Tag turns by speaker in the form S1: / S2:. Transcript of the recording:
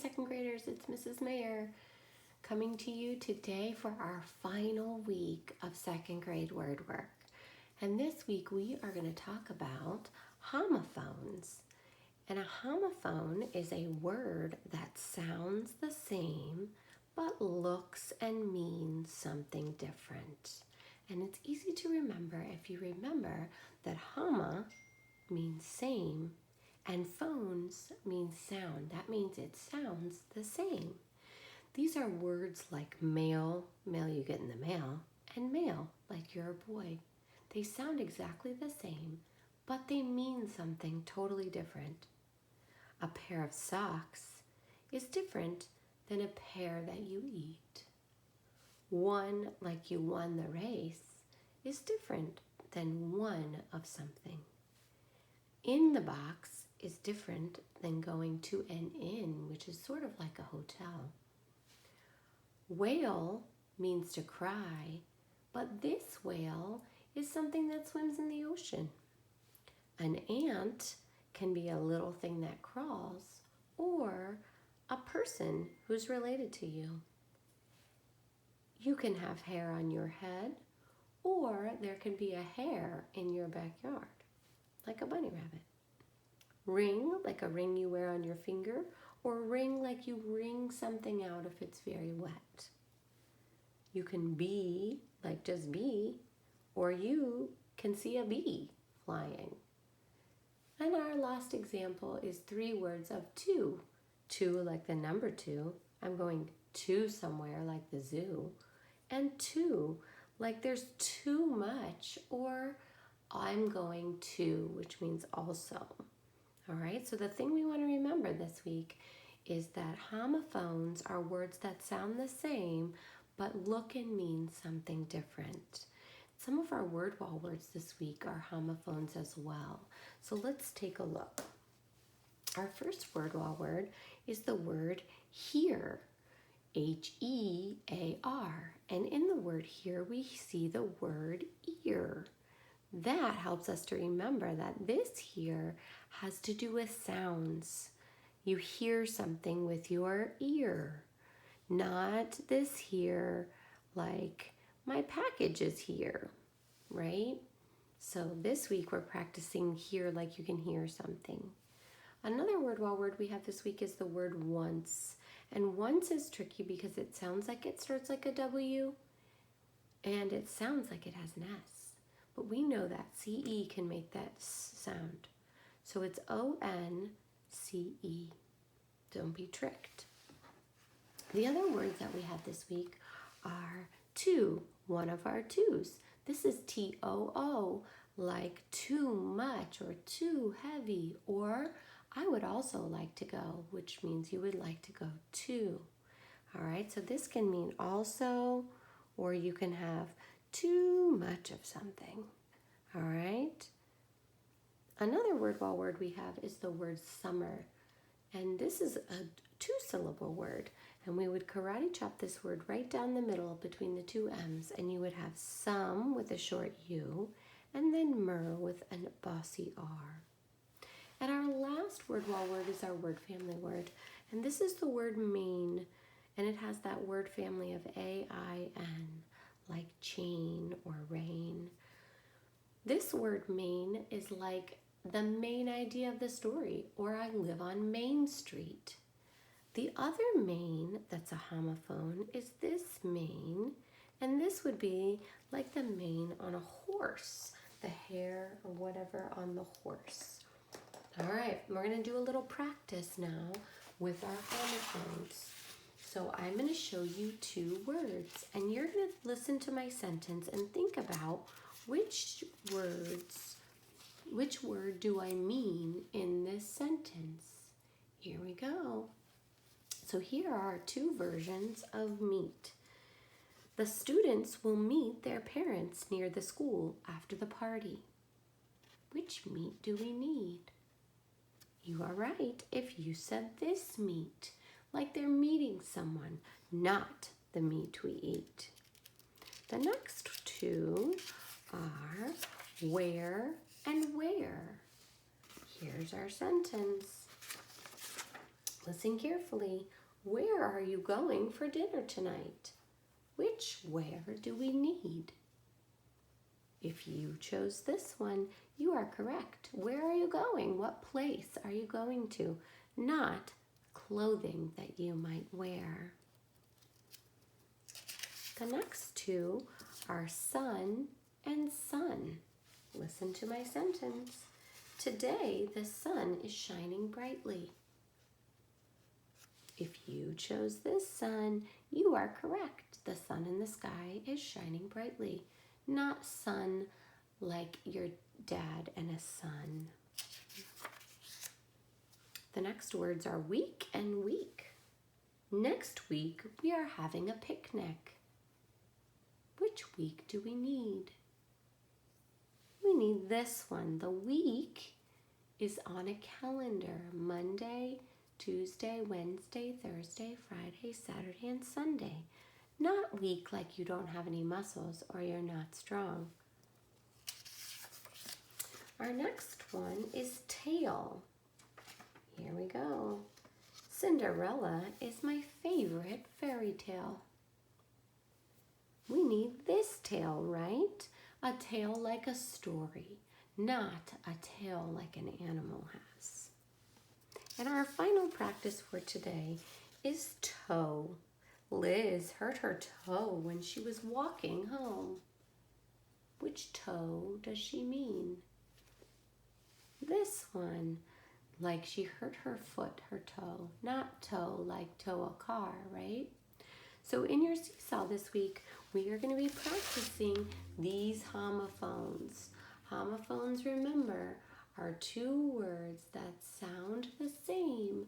S1: second graders, it's Mrs. Mayer coming to you today for our final week of second grade word work. And this week we are going to talk about homophones. And a homophone is a word that sounds the same but looks and means something different. And it's easy to remember if you remember that homo means same and phones means sound. That means it sounds the same. These are words like mail you get in the mail, and male, like you're a boy. They sound exactly the same, but they mean something totally different. A pair of socks is different than a pair that you eat. One like you won the race is different than one of something. In the box is different than going to an inn, which is sort of like a hotel. Whale means to cry, but this whale is something that swims in the ocean. An ant can be a little thing that crawls, or a person who's related to you. You can have hair on your head, or there can be a hare in your backyard, like a bunny rabbit. Ring, like a ring you wear on your finger, or ring like you wring something out if it's very wet. You can be, like just be, or you can see a bee flying. And our last example is 3 words of two. 2 like the number 2. I'm going to somewhere like the zoo. And 2 like there's too much, or I'm going to, which means also. All right, so the thing we want to remember this week is that homophones are words that sound the same, but look and mean something different. Some of our word wall words this week are homophones as well. So let's take a look. Our first word wall word is the word hear, H-E-A-R. And in the word hear, we see the word ear. That helps us to remember that this here has to do with sounds. You hear something with your ear, not this here like my package is here, right? So this week we're practicing hear like you can hear something. Another word wall word we have this week is the word once. And once is tricky because it sounds like it starts like a W and it sounds like it has an S. But we know that C-E can make that sound. So it's O-N-C-E. Don't be tricked. The other words that we have this week are two, one of our twos. This is T-O-O, like too much or too heavy, or I would also like to go, which means you would like to go too. All right, so this can mean also, or you can have too much of something. All right. Another word wall word we have is the word summer. And this is a 2-syllable word. And we would karate chop this word right down the middle between the 2 M's. And you would have some with a short U, and then mer with a bossy R. And our last word wall word is our word family word. And this is the word main. And it has that word family of A-I-N, like chain or rain. This word main is like the main idea of the story, or I live on Main Street. The other main that's a homophone is this main, and this would be like the mane on a horse, the hair or whatever on the horse. All right, we're going to do a little practice now with our homophones. So I'm going to show you 2 words, and you're going to listen to my sentence and think about which word do I mean in this sentence? Here we go. So here are 2 versions of meet. The students will meet their parents near the school after the party. Which meet do we need? You are right if you said this meet, like they're meeting someone, not the meat we eat. The next 2 are where and where. Here's our sentence. Listen carefully. Where are you going for dinner tonight? Which where do we need? If you chose this one, you are correct. Where are you going? What place are you going to? Not clothing that you might wear. The next two are sun and sun. Listen to my sentence. Today, the sun is shining brightly. If you chose this sun, you are correct. The sun in the sky is shining brightly, not sun like your dad and a son. The next words are week and week. Next week, we are having a picnic. Which week do we need? We need this one. The week is on a calendar. Monday, Tuesday, Wednesday, Thursday, Friday, Saturday, and Sunday. Not weak like you don't have any muscles or you're not strong. Our next one is tail. Here we go. Cinderella is my favorite fairy tale. We need this tail, right? A tail like a story, not a tail like an animal has. And our final practice for today is toe. Liz hurt her toe when she was walking home. Which toe does she mean? This one, like she hurt her foot, her toe, not toe like tow a car, right? So in your seesaw this week, we are going to be practicing these homophones. Homophones, remember, are two words that sound the same